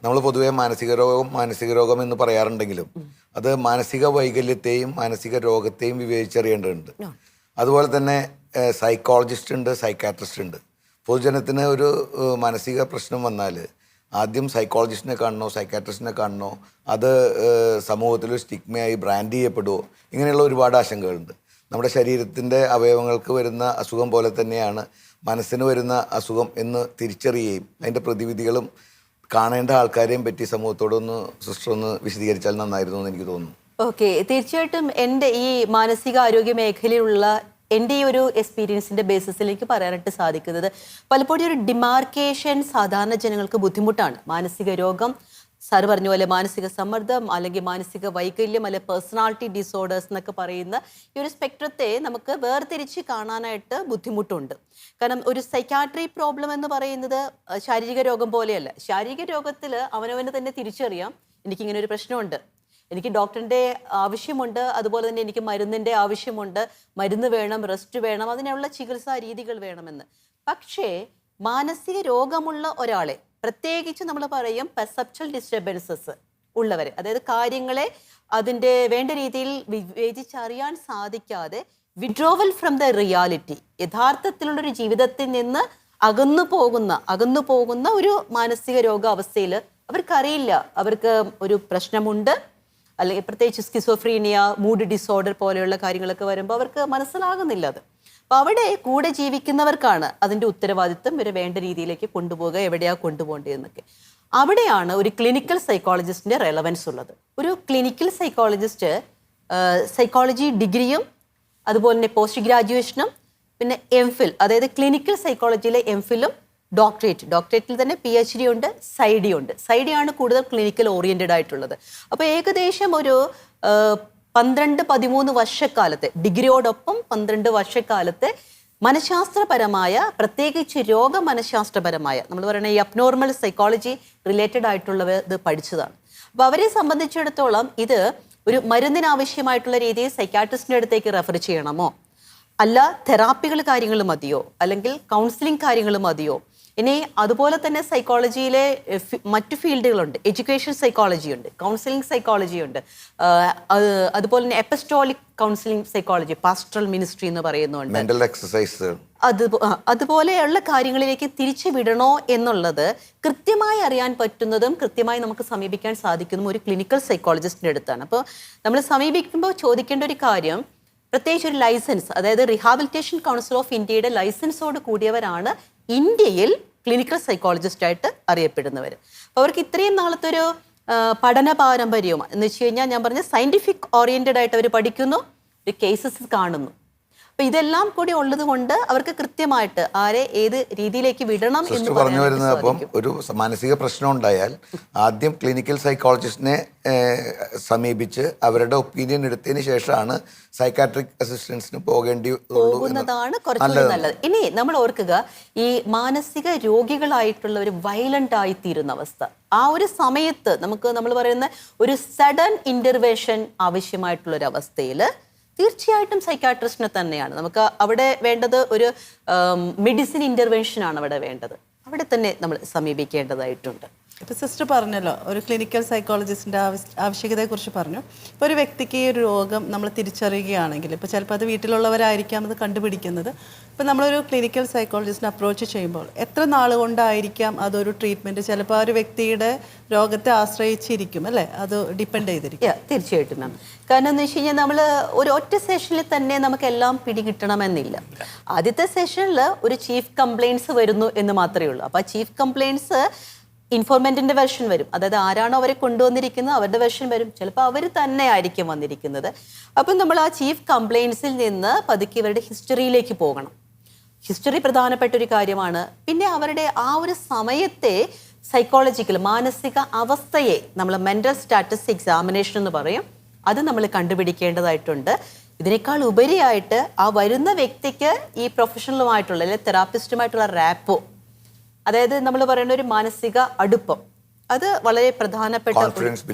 നമ്മൾ പൊതുവേ മാനസിക രോഗം എന്ന് പറയാറുണ്ടെങ്കിലും അത് മാനസിക വൈകല്യത്തെയും മാനസിക രോഗത്തെയും വിവേചിച്ചറിയേണ്ടതുണ്ട്. അതുപോലെ തന്നെ സൈക്കോളജിസ്റ്റ് ഉണ്ട്, സൈക്കാട്രിസ്റ്റ് ഉണ്ട്. പൊതുജനത്തിന് ഒരു മാനസിക പ്രശ്നം വന്നാൽ ആദ്യം സൈക്കോളജിസ്റ്റിനെ കാണണോ സൈക്കാട്രിസ്റ്റിനെ കാണണോ, അത് സമൂഹത്തിൽ സ്റ്റിഗ്മയായി ബ്രാൻഡ് ചെയ്യപ്പെടുമോ, ഇങ്ങനെയുള്ള ഒരുപാട് ആശങ്കകളുണ്ട്. നമ്മുടെ ശരീരത്തിൻ്റെ അവയവങ്ങൾക്ക് വരുന്ന അസുഖം പോലെ തന്നെയാണ് മനസ്സിന് വരുന്ന അസുഖം എന്ന് തിരിച്ചറിയുകയും അതിൻ്റെ പ്രതിവിധികളും കാണേണ്ട ആൾക്കാരെയും പറ്റി സമൂഹത്തോടൊന്ന് സിസ്റ്റർ ഒന്ന് വിശദീകരിച്ചാൽ നന്നായിരുന്നു എന്ന് എനിക്ക് തോന്നുന്നു. ഓക്കെ, തീർച്ചയായിട്ടും എൻ്റെ ഈ മാനസിക ആരോഗ്യ മേഖലയിലുള്ള എൻ്റെ ഈ ഒരു എക്സ്പീരിയൻസിൻ്റെ ബേസിസിലേക്ക് പറയാനായിട്ട് സാധിക്കുന്നത് പലപ്പോഴും ഒരു ഡിമാർക്കേഷൻ സാധാരണ ജനങ്ങൾക്ക് ബുദ്ധിമുട്ടാണ്. മാനസിക രോഗം, സാറ് പറഞ്ഞ പോലെ മാനസിക സമ്മർദ്ദം അല്ലെങ്കിൽ മാനസിക വൈകല്യം അല്ലെങ്കിൽ പേഴ്സണാലിറ്റി ഡിസോർഡേഴ്സ് എന്നൊക്കെ പറയുന്ന ഈ ഒരു സ്പെക്ട്രത്തെ നമുക്ക് വേർതിരിച്ച് കാണാനായിട്ട് ബുദ്ധിമുട്ടുണ്ട്. കാരണം ഒരു സൈക്കാട്രി പ്രോബ്ലം എന്ന് പറയുന്നത് ശാരീരിക രോഗം പോലെയല്ല. ശാരീരിക രോഗത്തിൽ അവനവന് തന്നെ തിരിച്ചറിയാം, എനിക്കിങ്ങനെ ഒരു പ്രശ്നമുണ്ട്, എനിക്ക് ഡോക്ടറിൻ്റെ ആവശ്യമുണ്ട്, അതുപോലെ തന്നെ എനിക്ക് മരുന്നിൻ്റെ ആവശ്യമുണ്ട്, മരുന്ന് വേണം, റെസ്റ്റ് വേണം, അതിനുള്ള ചികിത്സാ രീതികൾ വേണമെന്ന്. പക്ഷേ മാനസിക രോഗമുള്ള ഒരാളെ, പ്രത്യേകിച്ച് നമ്മൾ പറയും പെർസെപ്ച്വൽ ഡിസ്റ്റർബൻസസ് ഉള്ളവർ, അതായത് കാര്യങ്ങളെ അതിൻ്റെ വേണ്ട രീതിയിൽ വിവേചിച്ചറിയാൻ സാധിക്കാതെ വിഡ്രോവൽ ഫ്രം ദ റിയാലിറ്റി, യഥാർത്ഥത്തിലുള്ളൊരു ജീവിതത്തിൽ നിന്ന് അകന്നു പോകുന്ന ഒരു മാനസിക രോഗാവസ്ഥയിൽ അവർക്കറിയില്ല അവർക്ക് ഒരു പ്രശ്നമുണ്ട്, അല്ലെങ്കിൽ പ്രത്യേകിച്ച് സ്കിസോഫ്രീനിയ, മൂഡ് ഡിസോർഡർ പോലെയുള്ള കാര്യങ്ങളൊക്കെ വരുമ്പോൾ അവർക്ക് മനസ്സിലാകുന്നില്ല അത്. അപ്പോൾ അവിടെ കൂടെ ജീവിക്കുന്നവർക്കാണ് അതിൻ്റെ ഉത്തരവാദിത്വം ഇവരെ വേണ്ട രീതിയിലേക്ക് കൊണ്ടുപോകുക, എവിടെയാണ് കൊണ്ടുപോകേണ്ടതെന്നൊക്കെ. അവിടെയാണ് ഒരു ക്ലിനിക്കൽ സൈക്കോളജിസ്റ്റിൻ്റെ റെലവൻസ് ഉള്ളത്. ഒരു ക്ലിനിക്കൽ സൈക്കോളജിസ്റ്റ് സൈക്കോളജി ഡിഗ്രിയും അതുപോലെ തന്നെ പോസ്റ്റ് ഗ്രാജുവേഷനും പിന്നെ എംഫിൽ, അതായത് ക്ലിനിക്കൽ സൈക്കോളജിയിലെ എംഫിലും ഡോക്ടറേറ്റിൽ തന്നെ PhD ഉണ്ട്, സൈഡി ആണ് കൂടുതൽ ക്ലിനിക്കൽ ഓറിയന്റഡ് ആയിട്ടുള്ളത്. അപ്പോൾ ഏകദേശം ഒരു 12-13 വർഷക്കാലത്തെ ഡിഗ്രിയോടൊപ്പം 12 വർഷക്കാലത്തെ മനഃശാസ്ത്രപരമായ, പ്രത്യേകിച്ച് രോഗമനഃശാസ്ത്രപരമായ, നമ്മൾ പറയുന്ന ഈ അബ്നോർമൽ സൈക്കോളജി റിലേറ്റഡ് ആയിട്ടുള്ളവ ഇത് പഠിച്ചതാണ്. അപ്പോൾ അവരെ സംബന്ധിച്ചിടത്തോളം ഇത് ഒരു മരുന്നിനാവശ്യമായിട്ടുള്ള രീതിയിൽ സൈക്കാട്രിസ്റ്റിൻ്റെ അടുത്തേക്ക് റെഫർ ചെയ്യണമോ, അല്ല തെറാപ്പികൾ കാര്യങ്ങൾ മതിയോ, അല്ലെങ്കിൽ കൗൺസിലിംഗ് കാര്യങ്ങൾ മതിയോ, ഇനി അതുപോലെ തന്നെ സൈക്കോളജിയിലെ മറ്റു ഫീൽഡുകളുണ്ട്. എഡ്യൂക്കേഷൻ സൈക്കോളജി ഉണ്ട്, കൗൺസിലിംഗ് സൈക്കോളജി ഉണ്ട്, അതുപോലെ തന്നെ എപ്പസ്റ്റോളിക് കൗൺസിലിംഗ് സൈക്കോളജി, പാസ്റ്ററൽ മിനിസ്ട്രി എന്ന് പറയുന്നുണ്ട്, മെന്റൽ എക്സസൈസ്, അതുപോലെയുള്ള കാര്യങ്ങളിലേക്ക് തിരിച്ചു വിടണോ എന്നുള്ളത് കൃത്യമായി അറിയാൻ പറ്റുന്നതും കൃത്യമായി നമുക്ക് സമീപിക്കാൻ സാധിക്കുന്നതും ഒരു ക്ലിനിക്കൽ സൈക്കോളജിസ്റ്റിൻ്റെ അടുത്താണ്. അപ്പോൾ നമ്മൾ സമീപിക്കുമ്പോൾ ചോദിക്കേണ്ട ഒരു കാര്യം, പ്രത്യേകിച്ച് ഒരു ലൈസൻസ്, അതായത് റിഹാബിലിറ്റേഷൻ കൗൺസിൽ ഓഫ് ഇന്ത്യയുടെ ലൈസൻസോട് കൂടിയവരാണ് ഇന്ത്യയിൽ ക്ലിനിക്കൽ സൈക്കോളജിസ്റ്റായിട്ട് അറിയപ്പെടുന്നവർ. അപ്പോൾ അവർക്ക് ഇത്രയും നാളത്തെ ഒരു പഠന പാരമ്പര്യവും എന്ന് വെച്ച് കഴിഞ്ഞാൽ, ഞാൻ പറഞ്ഞ സയൻറ്റിഫിക് ഓറിയൻറ്റഡ് ആയിട്ട് അവർ പഠിക്കുന്നു, ഒരു കേസസ് കാണുന്നു. അപ്പോൾ ഇതെല്ലാം കൂടി ഉള്ളത് കൊണ്ട് അവർക്ക് കൃത്യമായിട്ട് ആരെ ഏത് രീതിയിലേക്ക് വിടണം എന്ന് പറഞ്ഞു വരുന്നത്. അപ്പം ഒരു മാനസിക പ്രശ്നം ഉണ്ടായാൽ ആദ്യം ക്ലിനിക്കൽ സൈക്കോളജിസ്റ്റിനെ സമീപിച്ച് അവരുടെ ഒപ്പീനിയൻ എടുത്തതിന് ശേഷമാണ് സൈക്കാട്രിക് അസിസ്റ്റൻസിന് പോകുന്നതാണ് കുറച്ചുകൂടി നല്ലത്. ഇനി നമ്മൾ ഓർക്കുക, ഈ മാനസിക രോഗികളായിട്ടുള്ളവർ വയലന്റ് ആയിത്തീരുന്ന അവസ്ഥ, ആ ഒരു സമയത്ത് നമ്മൾ പറയുന്ന ഒരു സഡൻ ഇന്റർവെൻഷൻ ആവശ്യമായിട്ടുള്ളൊരവസ്ഥയിൽ തീർച്ചയായിട്ടും സൈക്കാട്രിസ്റ്റിനെ തന്നെയാണ് നമുക്ക് അവിടെ വേണ്ടത്. ഒരു മെഡിസിൻ ഇൻ്റർവെൻഷനാണ് അവിടെ വേണ്ടത്, അവിടെ തന്നെ നമ്മൾ സമീപിക്കേണ്ടതായിട്ടുണ്ട്. ഇപ്പോൾ സിസ്റ്റർ പറഞ്ഞല്ലോ ഒരു ക്ലിനിക്കൽ സൈക്കോളജിസ്റ്റിൻ്റെ ആവശ്യകതയെക്കുറിച്ച് പറഞ്ഞു. ഇപ്പോൾ ഒരു വ്യക്തിക്ക് ഈ ഒരു രോഗം നമ്മൾ തിരിച്ചറിയുകയാണെങ്കിൽ, ഇപ്പോൾ ചിലപ്പോൾ അത് വീട്ടിലുള്ളവരായിരിക്കാം അത് കണ്ടുപിടിക്കുന്നത്. ഇപ്പോൾ നമ്മളൊരു ക്ലിനിക്കൽ സൈക്കോളജിസ്റ്റിനെ അപ്രോച്ച് ചെയ്യുമ്പോൾ എത്ര നാൾ കൊണ്ടായിരിക്കാം അതൊരു ട്രീറ്റ്മെൻറ്റ്, ചിലപ്പോൾ ആ ഒരു വ്യക്തിയുടെ രോഗത്തെ ആശ്രയിച്ചിരിക്കും അല്ലേ, അത് ഡിപ്പെൻഡ് ചെയ്തിരിക്കും. തീർച്ചയായിട്ടും മാം. കാരണം എന്ന് വെച്ച് കഴിഞ്ഞാൽ നമ്മൾ ഒരു ഒറ്റ സെഷനിൽ തന്നെ നമുക്കെല്ലാം പിടികിട്ടണമെന്നില്ല. ആദ്യത്തെ സെഷനിൽ ഒരു ചീഫ് കംപ്ലയിൻസ് വരുന്നു എന്ന് മാത്രമേ ഉള്ളൂ. അപ്പോൾ ആ ചീഫ് കംപ്ലയിൻസ് ഇൻഫോർമെൻറ്റിൻ്റെ വെർഷൻ വരും, അതായത് ആരാണോ അവരെ കൊണ്ടുവന്നിരിക്കുന്നത് അവരുടെ വെർഷൻ വരും, ചിലപ്പോൾ അവർ തന്നെ ആയിരിക്കും വന്നിരിക്കുന്നത്. അപ്പം നമ്മൾ ആ ചീഫ് കംപ്ലയിൻസിൽ നിന്ന് പതുക്കെ ഇവരുടെ ഹിസ്റ്ററിയിലേക്ക് പോകണം. ഹിസ്റ്ററി പ്രധാനപ്പെട്ട ഒരു കാര്യമാണ്. പിന്നെ അവരുടെ ആ ഒരു സമയത്തെ സൈക്കോളജിക്കൽ മാനസിക അവസ്ഥയെ നമ്മൾ മെൻ്റൽ സ്റ്റാറ്റസ് എക്സാമിനേഷൻ എന്ന് പറയും, അത് നമ്മൾ കണ്ടുപിടിക്കേണ്ടതായിട്ടുണ്ട്. ഇതിനേക്കാൾ ഉപരിയായിട്ട് ആ വരുന്ന വ്യക്തിക്ക് ഈ പ്രൊഫഷണലുമായിട്ടുള്ള അല്ലെങ്കിൽ തെറാപ്പിസ്റ്റുമായിട്ടുള്ള റാപ്പോ, അതായത് നമ്മൾ പറയുന്ന ഒരു മാനസിക അടുപ്പം, അത് വളരെ പ്രധാനപ്പെട്ട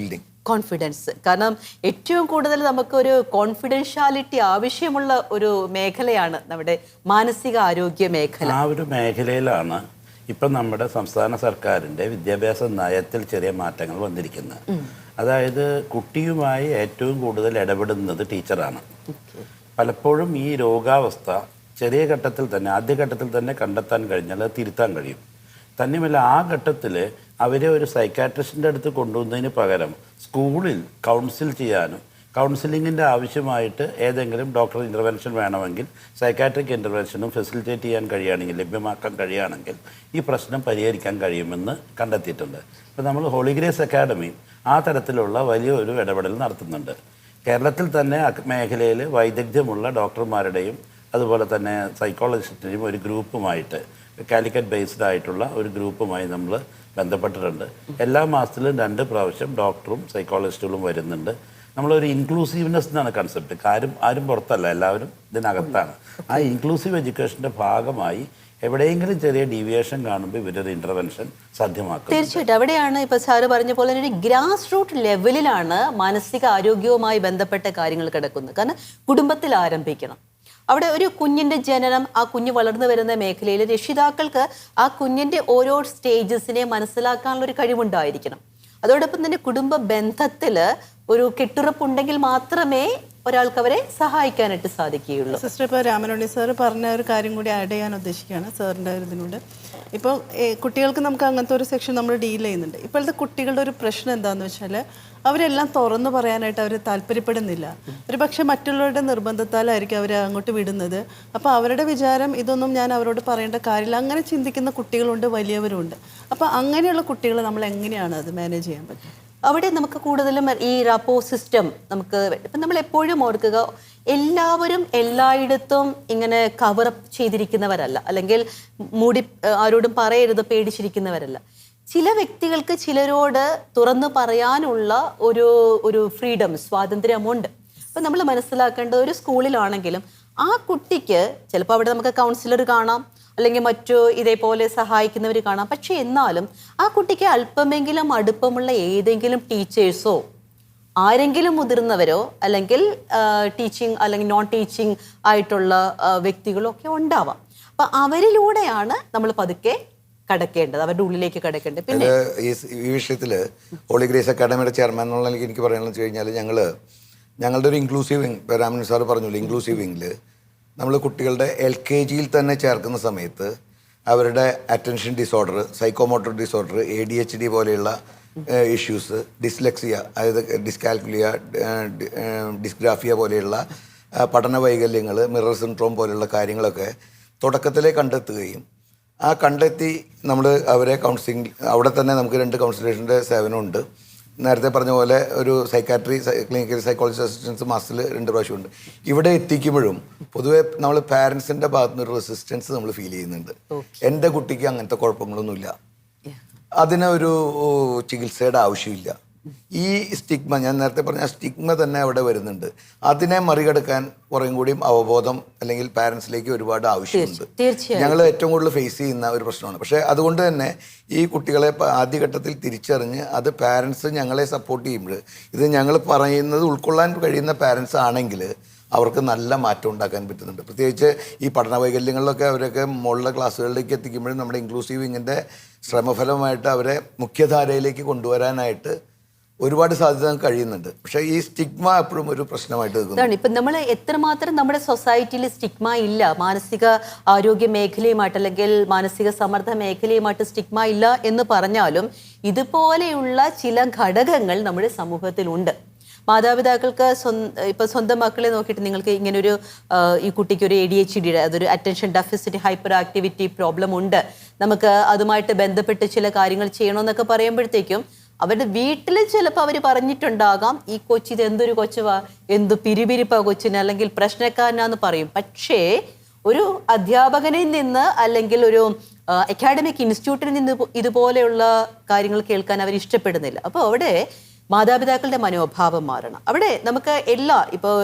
കോൺഫിഡൻസ്. കാരണം ഏറ്റവും കൂടുതൽ നമുക്കൊരു കോൺഫിഡൻഷ്യാലിറ്റി ആവശ്യമുള്ള ഒരു മേഖലയാണ് നമ്മുടെ മാനസിക ആരോഗ്യ മേഖല. ആ ഒരു മേഖലയിലാണ് ഇപ്പം നമ്മുടെ സംസ്ഥാന സർക്കാരിൻ്റെ വിദ്യാഭ്യാസ നയത്തിൽ ചെറിയ മാറ്റങ്ങൾ വന്നിരിക്കുന്നത്. അതായത് കുട്ടിയുമായി ഏറ്റവും കൂടുതൽ ഇടപെടുന്നത് ടീച്ചറാണ്. പലപ്പോഴും ഈ രോഗാവസ്ഥ ചെറിയ ഘട്ടത്തിൽ തന്നെ, ആദ്യഘട്ടത്തിൽ തന്നെ കണ്ടെത്താൻ കഴിഞ്ഞാൽ അത് തിരുത്താൻ കഴിയും. തന്നെയുമല്ല, ആ ഘട്ടത്തിൽ അവരെ ഒരു സൈക്കാട്രിസ്റ്റിൻ്റെ അടുത്ത് കൊണ്ടുവന്നതിന് പകരം സ്കൂളിൽ കൗൺസിൽ ചെയ്യാനും കൗൺസിലിങ്ങിൻ്റെ ആവശ്യമായിട്ട് ഏതെങ്കിലും ഡോക്ടർ ഇൻ്റർവെൻഷൻ വേണമെങ്കിൽ സൈക്കാട്രിക് ഇൻ്റർവെൻഷനും ഫെസിലിറ്റേറ്റ് ചെയ്യാൻ കഴിയുകയാണെങ്കിൽ, ലഭ്യമാക്കാൻ കഴിയുകയാണെങ്കിൽ ഈ പ്രശ്നം പരിഹരിക്കാൻ കഴിയുമെന്ന് കണ്ടെത്തിയിട്ടുണ്ട്. ഇപ്പോൾ നമ്മൾ ഹോളി ഗ്രേസ് അക്കാഡമി ആ തരത്തിലുള്ള വലിയൊരു ഇടപെടൽ നടത്തുന്നുണ്ട്. കേരളത്തിൽ തന്നെ മേഖലയിൽ വൈദഗ്ധ്യമുള്ള ഡോക്ടർമാരുടെയും അതുപോലെ തന്നെ സൈക്കോളജിസ്റ്റിൻ്റെയും ഒരു ഗ്രൂപ്പുമായിട്ട്, കാലിക്കറ്റ് ബേസ്ഡ് ആയിട്ടുള്ള ഒരു ഗ്രൂപ്പുമായി നമ്മൾ ബന്ധപ്പെട്ടിട്ടുണ്ട്. എല്ലാ മാസത്തിലും 2 പ്രാവശ്യം ഡോക്ടറും സൈക്കോളജിസ്റ്റുകളും വരുന്നുണ്ട്. നമ്മളൊരു ഇൻക്ലൂസീവ്നെസ് എന്നാണ് കൺസെപ്റ്റ്. ആരും പുറത്തല്ല, എല്ലാവരും ഇതിനകത്താണ്. ആ ഇൻക്ലൂസീവ് എഡ്യൂക്കേഷൻ്റെ ഭാഗമായി എവിടെയെങ്കിലും ചെറിയ ഡീവിയേഷൻ കാണുമ്പോൾ ഇവരൊരു ഇൻ്റർവെൻഷൻ സാധ്യമാക്കും. തീർച്ചയായിട്ടും അവിടെയാണ് ഇപ്പോൾ സാറ് പറഞ്ഞ പോലെ ഒരു ഗ്രാസ് റൂട്ട് ലെവലിലാണ് മാനസിക ആരോഗ്യവുമായി ബന്ധപ്പെട്ട കാര്യങ്ങൾ കിടക്കുന്നത്. കാരണം കുടുംബത്തിൽ ആരംഭിക്കണം. അവിടെ ഒരു കുഞ്ഞിൻ്റെ ജനനം, ആ കുഞ്ഞ് വളർന്നു വരുന്ന മേഖലയിൽ രക്ഷിതാക്കൾക്ക് ആ കുഞ്ഞിൻ്റെ ഓരോ സ്റ്റേജസിനെ മനസ്സിലാക്കാനുള്ള ഒരു കഴിവുണ്ടായിരിക്കണം. അതോടൊപ്പം തന്നെ കുടുംബ ബന്ധത്തിൽ ഒരു കെട്ടുറപ്പുണ്ടെങ്കിൽ മാത്രമേ ഒരാൾക്ക് അവരെ സഹായിക്കാനായിട്ട് സാധിക്കുകയുള്ളൂ. സിസ്റ്റർ ഇപ്പോൾ രാമനുണ്ണി സാറ് പറഞ്ഞ ഒരു കാര്യം കൂടി ആഡ് ചെയ്യാൻ ഉദ്ദേശിക്കുകയാണ് സാറിൻ്റെ ഒരു ഇതിനോട്. ഇപ്പോൾ കുട്ടികൾക്ക് നമുക്ക് അങ്ങനത്തെ ഒരു സെക്ഷൻ നമ്മൾ ഡീൽ ചെയ്യുന്നുണ്ട്. ഇപ്പോഴത്തെ കുട്ടികളുടെ ഒരു പ്രശ്നം എന്താണെന്ന് വെച്ചാൽ അവരെല്ലാം തുറന്നു പറയാനായിട്ട് അവർ താല്പര്യപ്പെടുന്നില്ല. ഒരു പക്ഷേ മറ്റുള്ളവരുടെ നിർബന്ധത്താലായിരിക്കും അവർ അങ്ങോട്ട് വിടുന്നത്. അപ്പോൾ അവരുടെ വിചാരം ഇതൊന്നും ഞാൻ അവരോട് പറയേണ്ട കാര്യമില്ല, അങ്ങനെ ചിന്തിക്കുന്ന കുട്ടികളുണ്ട്, വലിയവരുണ്ട്. അപ്പോൾ അങ്ങനെയുള്ള കുട്ടികളെ നമ്മൾ എങ്ങനെയാണ് അത് മാനേജ് ചെയ്യാൻ പറ്റുക? അവിടെ നമുക്ക് കൂടുതലും ഈ റാപ്പോ സിസ്റ്റം നമുക്ക് ഇപ്പം നമ്മൾ എപ്പോഴും ഓർക്കുക, എല്ലാവരും എല്ലായിടത്തും ഇങ്ങനെ കവറപ്പ് ചെയ്തിരിക്കുന്നവരല്ല, അല്ലെങ്കിൽ മൂടി ആരോടും പറയരുത് പേടിച്ചിരിക്കുന്നവരല്ല. ചില വ്യക്തികൾക്ക് ചിലരോട് തുറന്നു പറയാനുള്ള ഒരു ഫ്രീഡം, സ്വാതന്ത്ര്യമുണ്ട്. അപ്പം നമ്മൾ മനസ്സിലാക്കേണ്ടത്, ഒരു സ്കൂളിലാണെങ്കിലും ആ കുട്ടിക്ക് ചിലപ്പോൾ അവിടെ നമുക്ക് കൗൺസിലർ കാണാം, അല്ലെങ്കിൽ മറ്റു ഇതേപോലെ സഹായിക്കുന്നവർ കാണാം. പക്ഷെ എന്നാലും ആ കുട്ടിക്ക് അല്പമെങ്കിലും അടുപ്പമുള്ള ഏതെങ്കിലും ടീച്ചേഴ്സോ ആരെങ്കിലും മുതിർന്നവരോ അല്ലെങ്കിൽ ടീച്ചിങ് അല്ലെങ്കിൽ നോൺ ടീച്ചിങ് ആയിട്ടുള്ള വ്യക്തികളോ ഒക്കെ ഉണ്ടാവാം. അപ്പം അവരിലൂടെയാണ് നമ്മൾ പതുക്കെ കടക്കേണ്ടത്, അവരുടെ ഉള്ളിലേക്ക് കടക്കേണ്ടത്. പിന്നെ ഈ വിഷയത്തിൽ ഹോളി ഗ്രേസ് അക്കാഡമിയുടെ ചെയർമാൻ എന്നുള്ള എനിക്ക് പറയാനെന്ന് വെച്ച് കഴിഞ്ഞാൽ ഞങ്ങളുടെ ഒരു ഇൻക്ലൂസീവ് വിങ്, രാമൻ സാറ് പറഞ്ഞല്ലോ, ഇൻക്ലൂസീവ് വിങ്ങിൽ നമ്മൾ കുട്ടികളുടെ LKGയിൽ തന്നെ ചേർക്കുന്ന സമയത്ത് അവരുടെ attention disorder, psychomotor disorder, ADHD പോലെയുള്ള ഇഷ്യൂസ്, ഡിസ്ലെക്സിയ അതായത് ഡിസ്കാൽക്കുലിയ, ഡിസ്ഗ്രാഫിയ പോലെയുള്ള പഠന വൈകല്യങ്ങൾ, മിറർ സിൻഡ്രോം പോലെയുള്ള കാര്യങ്ങളൊക്കെ തുടക്കത്തിലേ കണ്ടെത്തുകയും കണ്ടെത്തി നമ്മൾ അവരെ കൗൺസിലിംഗ്, അവിടെ തന്നെ നമുക്ക് 2 കൗൺസിലേഷൻ്റെ സേവനമുണ്ട്. നേരത്തെ പറഞ്ഞ പോലെ ഒരു സൈക്കാട്രി, ക്ലിനിക്കൽ സൈക്കോളജി അസിസ്റ്റൻസ് മാസത്തിൽ 2 പ്രാവശ്യമുണ്ട്. ഇവിടെ എത്തിക്കുമ്പോഴും പൊതുവെ നമ്മൾ പാരൻസിൻ്റെ ഭാഗത്തുനിന്ന് ഒരു റെസിസ്റ്റൻസ് നമ്മൾ ഫീൽ ചെയ്യുന്നുണ്ട്. എൻ്റെ കുട്ടിക്ക് അങ്ങനത്തെ കുഴപ്പങ്ങളൊന്നുമില്ല, അതിനൊരു ചികിത്സയുടെ ആവശ്യമില്ല. ഈ സ്റ്റിഗ്മ, ഞാൻ നേരത്തെ പറഞ്ഞ സ്റ്റിഗ്മ തന്നെ അവിടെ വരുന്നുണ്ട്. അതിനെ മറികടക്കാൻ കുറേം കൂടിയും അവബോധം അല്ലെങ്കിൽ പാരൻസിലേക്ക് ഒരുപാട് ആവശ്യമുണ്ട്. ഞങ്ങൾ ഏറ്റവും കൂടുതൽ ഫേസ് ചെയ്യുന്ന ഒരു പ്രശ്നമാണ്. പക്ഷേ അതുകൊണ്ട് തന്നെ ഈ കുട്ടികളെ ആദ്യഘട്ടത്തിൽ തിരിച്ചറിഞ്ഞ് അത് പാരൻസ് ഞങ്ങളെ സപ്പോർട്ട് ചെയ്യുമ്പോൾ, ഇത് ഞങ്ങൾ പറയുന്നത് ഉൾക്കൊള്ളാൻ കഴിയുന്ന പാരൻസ് ആണെങ്കിൽ അവർക്ക് നല്ല മാറ്റം ഉണ്ടാക്കാൻ പറ്റുന്നുണ്ട്. പ്രത്യേകിച്ച് ഈ പഠന വൈകല്യങ്ങളിലൊക്കെ അവരൊക്കെ മുകളിലെ ക്ലാസ്സുകളിലേക്ക് എത്തിക്കുമ്പോഴും നമ്മുടെ ഇൻക്ലൂസീവ് വിങ്ങിൻ്റെ ശ്രമഫലമായിട്ട് അവരെ മുഖ്യധാരയിലേക്ക് കൊണ്ടുവരാനായിട്ട് ഒരുപാട് സാധ്യത കഴിയുന്നുണ്ട്. പക്ഷേ ഈ സ്റ്റിഗ്മ എപ്പോഴും ഒരു പ്രശ്നമായിട്ട് നിൽക്കുന്നു. ഇപ്പം നമ്മൾ എത്രമാത്രം നമ്മുടെ സൊസൈറ്റിയിൽ സ്റ്റിഗ്മ ഇല്ല, മാനസിക ആരോഗ്യ മേഖലയുമായിട്ട് അല്ലെങ്കിൽ മാനസിക സമ്മർദ്ദ മേഖലയുമായിട്ട് സ്റ്റിഗ്മ ഇല്ല എന്ന് പറഞ്ഞാലും ഇതുപോലെയുള്ള ചില ഘടകങ്ങൾ നമ്മുടെ സമൂഹത്തിലുണ്ട്. മാതാപിതാക്കൾക്ക് സ്വന്തം മക്കളെ നോക്കിയിട്ട് നിങ്ങൾക്ക് ഇങ്ങനൊരു ഈ കുട്ടിക്ക് ഒരു ADHD, അതൊരു attention deficit hyper activity problem ഉണ്ട്, നമുക്ക് അതുമായിട്ട് ബന്ധപ്പെട്ട് ചില കാര്യങ്ങൾ ചെയ്യണമെന്നൊക്കെ പറയുമ്പോഴത്തേക്കും അവരുടെ വീട്ടിൽ ചിലപ്പോൾ അവർ പറഞ്ഞിട്ടുണ്ടാകാം, ഈ കൊച്ചി ഇത് എന്തൊരു കൊച്ചുവാ, എന്തു പിരിപിരിപ്പാ കൊച്ചിന്, അല്ലെങ്കിൽ പ്രശ്നക്കാരനാന്ന് പറയും. പക്ഷേ ഒരു അധ്യാപകനിൽ നിന്ന് അല്ലെങ്കിൽ ഒരു അക്കാഡമിക് ഇൻസ്റ്റിറ്റ്യൂട്ടിൽ നിന്ന് ഇതുപോലെയുള്ള കാര്യങ്ങൾ കേൾക്കാൻ അവർ ഇഷ്ടപ്പെടുന്നില്ല. അപ്പോൾ അവിടെ മാതാപിതാക്കളുടെ മനോഭാവം മാറണം. അവിടെ നമുക്ക് ഇപ്പോൾ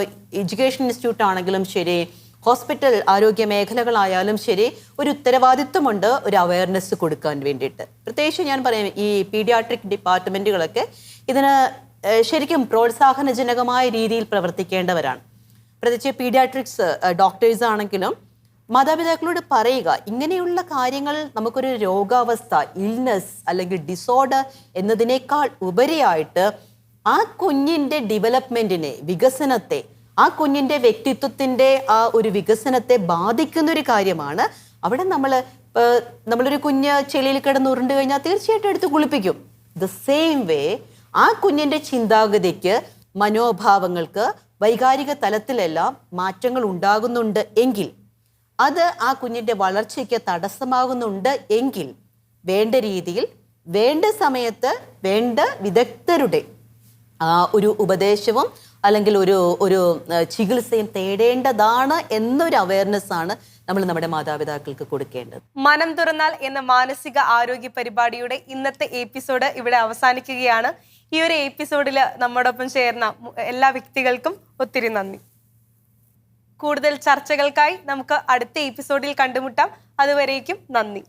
എഡ്യൂക്കേഷൻ ഇൻസ്റ്റിറ്റ്യൂട്ട് ആണെങ്കിലും ശരി, ഹോസ്പിറ്റൽ ആരോഗ്യ മേഖലകളായാലും ശരി, ഒരു ഉത്തരവാദിത്വമുണ്ട് ഒരു അവയർനെസ് കൊടുക്കാൻ വേണ്ടിയിട്ട്. പ്രത്യേകിച്ച് ഞാൻ പറയാം, ഈ പീഡിയാട്രിക് ഡിപ്പാർട്ട്മെൻറ്റുകളൊക്കെ ഇതിന് ശരിക്കും പ്രോത്സാഹനജനകമായ രീതിയിൽ പ്രവർത്തിക്കേണ്ടവരാണ്. പ്രത്യേകിച്ച് പീഡിയാട്രിക്സ് ഡോക്ടേഴ്സ് ആണെങ്കിലും മാതാപിതാക്കളോട് പറയുക, ഇങ്ങനെയുള്ള കാര്യങ്ങൾ നമുക്കൊരു രോഗാവസ്ഥ, ഇൽനെസ് അല്ലെങ്കിൽ ഡിസോർഡർ എന്നതിനേക്കാൾ ഉപരിയായിട്ട് ആ കുഞ്ഞിൻ്റെ ഡെവലപ്മെൻറ്റിനെ, വികസനത്തെ, ആ കുഞ്ഞിൻ്റെ വ്യക്തിത്വത്തിൻ്റെ ആ ഒരു വികസനത്തെ ബാധിക്കുന്നൊരു കാര്യമാണ്. അവിടെ നമ്മളൊരു കുഞ്ഞ് ചെളിയിൽ കിടന്ന് ഉരുണ്ട് കഴിഞ്ഞാൽ തീർച്ചയായിട്ടും എടുത്ത് കുളിപ്പിക്കും. ദ സെയിം വേ ആ കുഞ്ഞിൻ്റെ ചിന്താഗതിക്ക്, മനോഭാവങ്ങൾക്ക്, വൈകാരിക തലത്തിലെല്ലാം മാറ്റങ്ങൾ ഉണ്ടാകുന്നുണ്ട് എങ്കിൽ, അത് ആ കുഞ്ഞിൻ്റെ വളർച്ചയ്ക്ക് തടസ്സമാകുന്നുണ്ട് എങ്കിൽ, വേണ്ട രീതിയിൽ വേണ്ട സമയത്ത് വേണ്ട വിദഗ്ധരുടെ ഒരു ഉപദേശവും അല്ലെങ്കിൽ ഒരു ചികിത്സയും തേടേണ്ടതാണ് എന്നൊരു അവയർനെസ് ആണ് നമ്മൾ നമ്മുടെ മാതാപിതാക്കൾക്ക് കൊടുക്കേണ്ടത്. മനം തുറന്നാൽ എന്ന മാനസിക ആരോഗ്യ പരിപാടിയുടെ ഇന്നത്തെ എപ്പിസോഡ് ഇവിടെ അവസാനിക്കുകയാണ്. ഈ ഒരു എപ്പിസോഡിൽ നമ്മോടൊപ്പം ചേർന്ന എല്ലാ വ്യക്തികൾക്കും ഒത്തിരി നന്ദി. കൂടുതൽ ചർച്ചകൾക്കായി നമുക്ക് അടുത്ത എപ്പിസോഡിൽ കണ്ടുമുട്ടാം. അതുവരേക്കും നന്ദി.